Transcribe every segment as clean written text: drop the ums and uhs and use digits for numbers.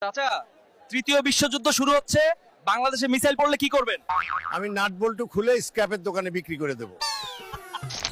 চাচা, তৃতীয় বিশ্বযুদ্ধ শুরু হচ্ছে, বাংলাদেশে মিসাইল পড়লে কি করবেন? আমি নাট বল্টু খুলে স্ক্র্যাপের দোকানে বিক্রি করে দেবো।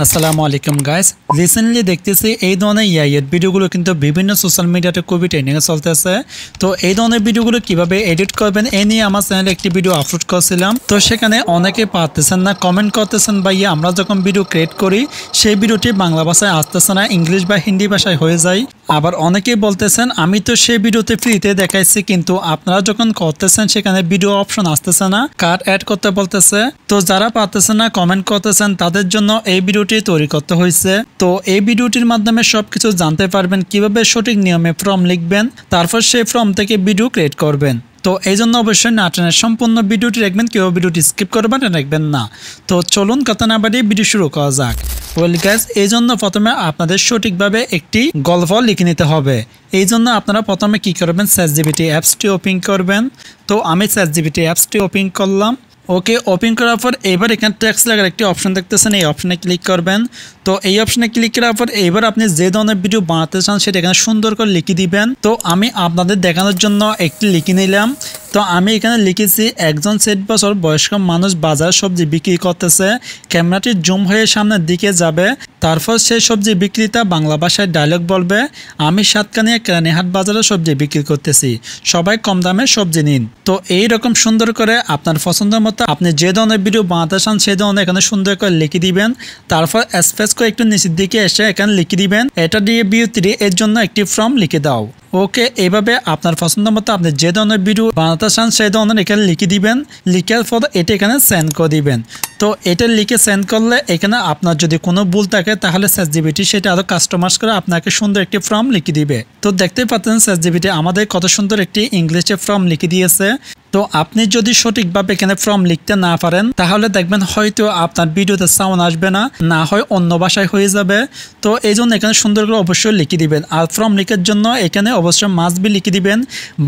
আসসালামু আলাইকুম গাইস, রিসেন্টলি দেখতেছি এই ধরনের এর ভিডিওগুলো কিন্তু বিভিন্ন সোশ্যাল মিডিয়াতে খুবই ট্রেন্ডিংয়ে চলতেছে। তো এই ধরনের ভিডিওগুলো কিভাবে এডিট করবেন এ নিয়ে আমার চ্যানেলে একটি ভিডিও আপলোড করছিলাম। তো সেখানে অনেকে পারতেছেন না, কমেন্ট করতেছেন ভাইয়া আমরা যখন ভিডিও ক্রিয়েট করি সেই ভিডিওটি বাংলা ভাষায় আসতেছে না, ইংলিশ বা হিন্দি ভাষায় হয়ে যায়। আবার অনেকেই বলতেছেন আমি তো সেই ভিডিওতে ফ্রিতে দেখাইছি, কিন্তু আপনারা যখন করতেছেন সেখানে ভিডিও অপশন আসতেছে না, কার্ড অ্যাড করতে বলতেছে। তো যারা পারতেছেন না কমেন্ট করতেছেন তাদের জন্য এই ভিডিওটি তৈরি করতে হয়েছে। তো এই ভিডিওটির মাধ্যমে সবকিছু জানতে পারবেন কিভাবে সঠিক নিয়মে ফর্ম লিখবেন, তারপর সেই ফর্ম থেকে ভিডিও ক্রিয়েট করবেন। তো এই জন্য অবশ্যই না টেনে সম্পূর্ণ ভিডিওটি দেখবেন, কেউ ভিডিওটি স্কিপ করবেন রাখবেন না। তো চলুন কথা না বাড়িয়ে ভিডিও শুরু করা যাক। ওয়েল গাইস, এই জন্য প্রথমে আপনাদের সঠিকভাবে একটি গল্প লিখে নিতে হবে। এই জন্য আপনারা প্রথমে কি করবেন, চ্যাটজিপিটি অ্যাপসটি ওপেন করবেন। তো আমি চ্যাটজিপিটি অ্যাপসটি ওপেন করলাম। ওকে, ওপেন করার পর এবার এখানে টেক্সট লেখার একটি অপশন দেখতেছেন, এই অপশনে ক্লিক করবেন। তো এই অপশনে ক্লিক করার পর এবার আপনি যে ধরনের ভিডিও বানাতে চান সেটা এখানে সুন্দর করে লিখে দিবেন। তো আমি আপনাদের দেখানোর জন্য একটি লিখে নিলাম। তো আমি এখানে লিখেছি একজন 60 বছর বয়স্ক মানুষ বাজার সবজি বিক্রি করতেছে, ক্যামেরাটি জুম হয়ে সামনের দিকে যাবে, তারপর সেই সবজি বিক্রেতা বাংলা ভাষায় ডায়লগ বলবে, আমি সাতকানিয়া কেরানীহাট বাজারে সবজি বিক্রি করতেছি, সবাই কম দামে সবজি নিন। তো এইরকম সুন্দর করে আপনার পছন্দ মতো আপনি যে ধরনের ভিডিও বানাতে চান সেই ধরনের এখানে সুন্দর করে লিখে দিবেন। তারপর স্পেস করে একটু নিচের দিকে এসে এখানে লিখে দিবেন এটা দিয়ে বিউটি এর জন্য একটি ফর্ম লিখে দাও। ওকে, এইভাবে আপনার পছন্দ মতো আপনি যে ধরনের ভিডিও বানাতে চান সেই ধরনের এখানে লিখে দিবেন। লিখার পর এটা এখানে সেন্ড করে দিবেন। তো এটা লিখে সেন্ড করলে এখানে আপনার যদি কোনো ভুল থাকে তাহলে চ্যাটজিপিটি সেটা আরো কাস্টমাইজ করে আপনাকে সুন্দর একটি ফর্ম লিখে দিবে। তো দেখতেই পাচ্ছেন চ্যাটজিপিটি আমাদের কত সুন্দর একটি ইংলিশে ফর্ম লিখে দিয়েছে। তো আপনি যদি সঠিকভাবে এখানে ফর্ম লিখতে না পারেন তাহলে দেখবেন হয়তো আপনার ভিডিওতে সাউন্ড আসবে না, না হয় অন্য ভাষায় হয়ে যাবে। তো এই জন্য এখানে সুন্দর করে অবশ্যই লিখে দিবেন। আর ফর্ম লিখার জন্য এখানে অবশ্যই মাস্ট বি লিখে দিবেন,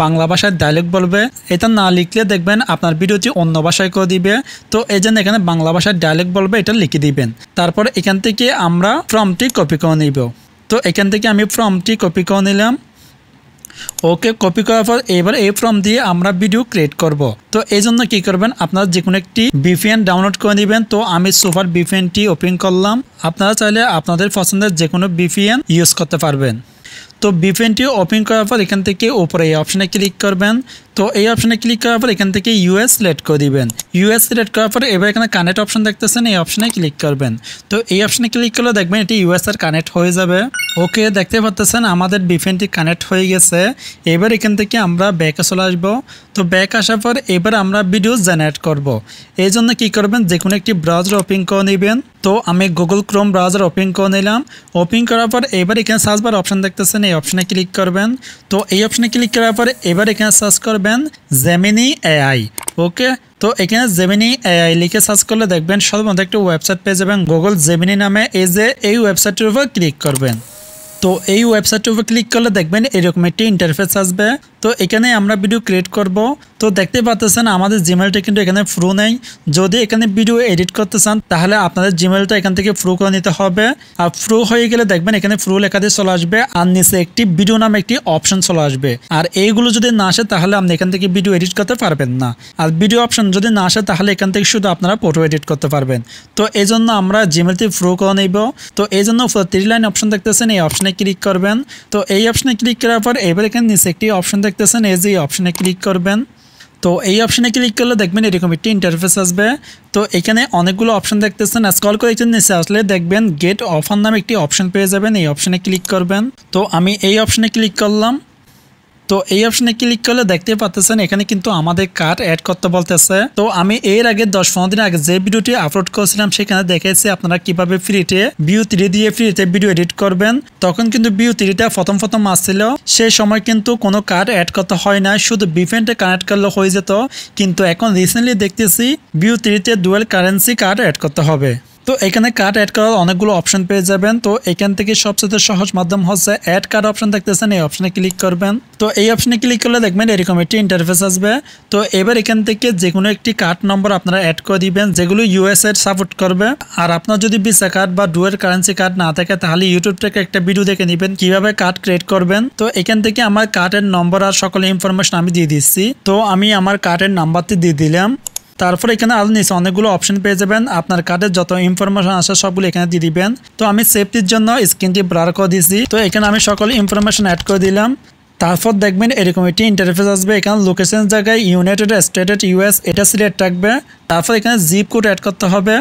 বাংলা ভাষায় ডায়লগ বলবে। এটা না লিখলে দেখবেন আপনার ভিডিওটি অন্য ভাষায় করে দিবে। তো এই জন্য এখানে বাংলা ভাষায় ডায়লগ বলবে, এটা লিখে দিবেন। তারপর এখান থেকে আমরা ফর্মটি কপি করে নিব। তো এখান থেকে আমি ফর্মটি কপি করে নিলাম। ওকে, কপি করার পর এবার এই ফর্ম দিয়ে আমরা ভিডিও ক্রিয়েট করব। তো এই জন্য কি করবেন, আপনারা যে কোনো একটি ভিপিএন ডাউনলোড করে নেবেন। তো আমি সুপার ভিপিএনটি ওপেন করলাম। আপনারা চাইলে আপনাদের পছন্দের যে কোনো ভিপিএন ইউজ করতে পারবেন। তো ভিপিএনটি ওপেন করার পর এখান থেকে উপরে এই অপশনে ক্লিক করবেন। তো এই অপশনে ক্লিক করার পর এখান থেকে ইউএস সিলেক্ট করে দিবেন। ইউএস সিলেক্ট করার পর এবার এখানে কানেক্ট অপশন দেখতেছেন, এই অপশনে ক্লিক করবেন। তো এই অপশনে ক্লিক করলে দেখবেন এটি ইউএস এর কানেক্ট হয়ে যাবে। ওকে, দেখতে পাচ্ছেন আমাদের ভিপিএনটি কানেক্ট হয়ে গেছে। এবার এখান থেকে আমরা ব্যাকে চলে আসবো। তো ব্যাক আসার পর এবার আমরা ভিডিও জেনারেট করব। এই জন্য কী করবেন, যে কোনো একটি ব্রাউজার ওপেন করে নেবেন। তো আমি গুগল ক্রোম ব্রাউজার ওপেন করে নিলাম। ওপেন করার পর এবার এখানে সার্চ বার অপশন দেখতেছেন, এই অপশনে ক্লিক করবেন। তো এই অপশনে ক্লিক করার পর এবার এখানে সার্চ করবেন জেমিনি এআই। ওকে, তো এখানে জেমিনি এআই লিখে সার্চ করলে দেখবেন সর্বমোট একটা ওয়েবসাইট পেয়ে যাবেন গুগল জেমিনি নামে। এই ওয়েবসাইটের উপর ক্লিক করবেন। তো এই ওয়েবসাইটের উপর ক্লিক করলে দেখবেন এরকম একটি ইন্টারফেস আসবে। তো এখানে আমরা ভিডিও ক্রিয়েট করব। তো দেখতে পাচ্ছেন আমাদের জিমেলটা কিন্তু এখানে ফ্রি নেই। যদি এখানে ভিডিও এডিট করতে চান তাহলে আপনাদের জিমেলটা এখান থেকে ফ্রি করে নিতে হবে। আর ফ্রি হয়ে গেলে দেখবেন এখানে ফ্রি লেখা দিয়ে চলে আসবে, আর নিচে একটি ভিডিও নামে একটি অপশন চলে আসবে। আর এইগুলো যদি না আসে তাহলে আপনি এখান থেকে ভিডিও এডিট করতে পারবেন না। আর ভিডিও অপশন যদি না আসে তাহলে এখান থেকে শুধু আপনারা ফটো এডিট করতে পারবেন। তো এই জন্য আমরা জিমেলটি ফ্রি করে নেব। তো এই জন্য 3 লাইন অপশন দেখতেছেন, এই অপশনে ক্লিক করবেন। তো এই অপশনে ক্লিক করার পর এবার এখানে নিচে একটি অপশন দেখতেছেন, এই যে অপশনে ক্লিক করবেন। তো এই অপশনে ক্লিক করলে দেখবেন এরকম একটি ইন্টারফেস আসবে। তো এখানে অনেকগুলো অপশন দেখতেছেন, স্ক্রল করে একটু নিচে আসলে দেখবেন গেট অফার নামে একটি অপশন পেয়ে যাবেন, এই অপশনে ক্লিক করবেন। তো আমি এই অপশনে ক্লিক করলাম। তো এই অপশনে ক্লিক করলে দেখতে পাচ্ছেন এখানে কিন্তু আমাদের কার্ড অ্যাড করতে বলতেছে। তো আমি এর আগে 10-15 দিন আগে যে ভিডিওটি আপলোড করেছিলাম সেখানে দেখেছি আপনারা কিভাবে ফ্রিতে ভিউ3 দিয়ে ফ্রিতে ভিডিও এডিট করবেন। তখন কিন্তু ভিউ3টা প্রথম আসছিল, সেই সময় কিন্তু কোনো কার্ড অ্যাড করতে হয় না, শুধু ভিপিএনটা কানেক্ট করলে হয়ে যেত। কিন্তু এখন রিসেন্টলি দেখতেছি ভিউ3তে ডুয়াল কারেন্সি কার্ড অ্যাড করতে হবে। তো এখানে কার্ড অ্যাড করার অনেকগুলো অপশন পেয়ে যাবেন। তো এখান থেকে সবচেয়ে সহজ মাধ্যম হচ্ছে অ্যাড কার্ড অপশন দেখতেছেন, এই অপশনে ক্লিক করবেন। তো এই অপশনে ক্লিক করলে দেখবেন এরকম একটি ইন্টারফেস আসবে। তো এবার এখান থেকে যে কোনো একটি কার্ড নম্বর আপনারা অ্যাড করে দিবেন যেগুলো ইউএস এর সাপোর্ট করবে। আর আপনার যদি ভিসা কার্ড বা ডুয়েল কারেন্সি কার্ড না থাকে তাহলে ইউটিউব থেকে একটা ভিডিও দেখে নেবেন কিভাবে কার্ড ক্রিয়েট করবেন। তো এখান থেকে আমার কার্ডের নম্বর আর সকল ইনফরমেশন আমি দিয়ে দিচ্ছি। তো আমি আমার কার্ডের নাম্বারটি দিয়ে দিলাম। তারপর এখানে আরো নিচে অনেকগুলো অপশন পেয়ে যাবেন, আপনার কার্ডের যত ইনফরমেশন আসে সবগুলো এখানে দিয়ে দিবেন। তো আমি সেফটির জন্য স্ক্রিনটি ব্লার করে দিয়েছি। তো এখানে আমি সকল ইনফরমেশন অ্যাড করে দিলাম। তারপর দেখবেন এরকম একটি ইন্টারফেস আসবে। এখানে লোকেশন জায়গায় ইউনাইটেড স্টেট ইউএস এটা সিলেক্ট থাকবে। তারপর এখানে জিপ কোড অ্যাড করতে হবে।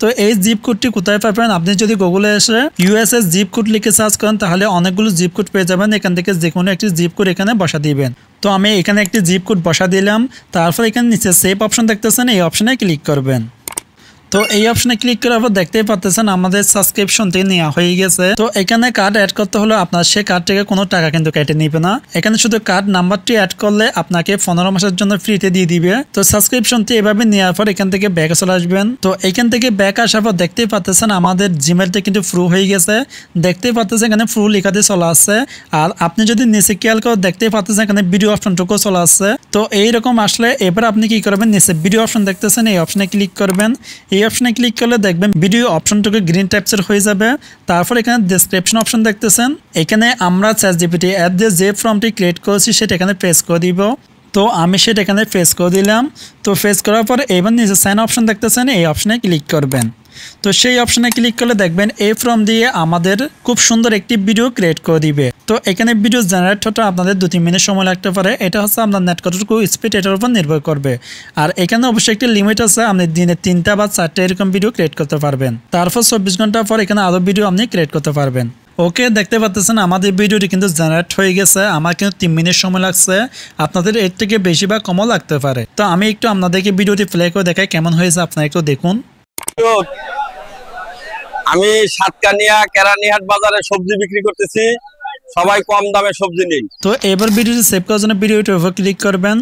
তো এই জিপ কোডটি কোথায় পাবেন, আপনি যদি গুগলে এসে ইউএস এর জিপ কোড লিখে সার্চ করেন তাহলে অনেকগুলো জিপ কোড পেয়ে যাবেন। এখান থেকে যে কোনো একটি জিপ কোড এখানে বসা দিবেন। তো আমি এখানে একটি জিপ কোড বসা দিলাম। তারপর এখানে নিচে সেভ অপশন দেখতেছেন, এই অপশনে ক্লিক করবেন। তো এই অপশনে ক্লিক করার পর দেখতেই পাচ্ছেন আমাদের সাবস্ক্রিপশনটি নেওয়া হয়ে গেছে। তো এখানে কার্ড অ্যাড করতে হলে আপনার সে কার্ড থেকে কোনো টাকা কিন্তু কেটে নিবে না। এখানে শুধু কার্ড নাম্বারটি অ্যাড করলে আপনাকে 15 মাসের জন্য ফ্রিতে দিয়ে দিবে। তো সাবস্ক্রিপশনটি এভাবে নেওয়ার পর এখান থেকে ব্যাকে চলে আসবেন। তো এখান থেকে ব্যাক আসার পর দেখতেই পাচ্ছেন আমাদের জিমেলটা কিন্তু ফ্রু হয়ে গেছে। দেখতেই পাচ্ছেন এখানে ফ্রু লেখাতে চলে আসছে। আর আপনি যদি নিচে খেয়াল করে দেখতেই পাচ্ছেন এখানে ভিডিও অপশনটুকু চলে আসছে। তো এইরকম আসলে এবার আপনি কি করবেন, নিচে ভিডিও অপশন দেখতেছেন, এই অপশনে ক্লিক করবেন। এই অপশনে ক্লিক করলে দেখবেন ভিডিও অপশনটুকু গ্রিন টাইপসের হয়ে যাবে। তারপর এখানে ডেসক্রিপশন অপশন দেখতেছেন, এখানে আমরা চ্যাটজিপিটি অ্যাপ দিয়ে যে ফর্মটি ক্রিয়েট করেছি সেটা এখানে প্রেস করে দিব। তো আমি সেটা এখানে প্রেস করে দিলাম। তো প্রেস করার পর এবার নিচে সাইন অপশন দেখতেছেন, এই অপশনে ক্লিক করবেন। তো সেই অপশনে ক্লিক করলে দেখবেন এই ফর্ম দিয়ে আমাদের খুব সুন্দর একটি ভিডিও ক্রিয়েট করে দিবে। তো এখানে ভিডিও জেনারেট হতে আপনাদের 2-3 মিনিট সময় লাগতে পারে। এটা হচ্ছে আপনার নেট কতটুকু স্পিড এটার উপর নির্ভর করবে। আর এখানে অবশ্যই একটি লিমিট আছে, আপনি দিনে 3টা বা 4টা এরকম ভিডিও ক্রিয়েট করতে পারবেন। তারপর 24 ঘন্টা পর এখানে আরো ভিডিও আপনি ক্রিয়েট করতে পারবেন। ওকে, দেখতে পাচ্ছেন আমাদের ভিডিওটি কিন্তু জেনারেট হয়ে গেছে। আমার কিন্তু 3 মিনিট সময় লাগছে, আপনাদের এর থেকে বেশি বা কমও লাগতে পারে। তো আমি একটু আপনাদেরকে ভিডিওটি প্লে করে দেখাই কেমন হয়েছে, আপনারা একটু দেখুন। আমি সাতকানিয়া কেরানীহাট বাজারে সবজি বিক্রি করতেছি, সবাই কম দামে সবজি নেই। তো এবার ভিডিওটি সেভ করার জন্য ভিডিওটির উপর ক্লিক করবেন।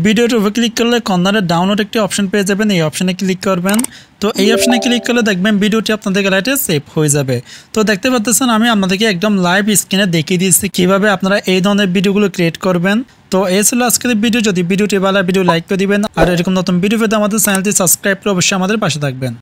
ভিডিওটির উপর ক্লিক করলে কর্নারে ডাউনলোড একটি অপশন পেয়ে যাবেন, এই অপশনে ক্লিক করবেন। তো এই অপশনে ক্লিক করলে দেখবেন ভিডিওটি আপনাদের গ্যালারিতে সেভ হয়ে যাবে। তো দেখতে পাচ্ছেন আমি আপনাদেরকে একদম লাইভ স্ক্রিনে দেখিয়ে দিচ্ছি কিভাবে আপনারা এই ধরনের ভিডিওগুলো ক্রিয়েট করবেন। তো এই ছিল আজকের ভিডিও। যদি ভিডিওটি ভালো ভিডিও লাইক করে দিবেন আর এরকম নতুন ভিডিও পেতে আমাদের চ্যানেলটি সাবস্ক্রাইব করে অবশ্যই আমাদের পাশে থাকবেন।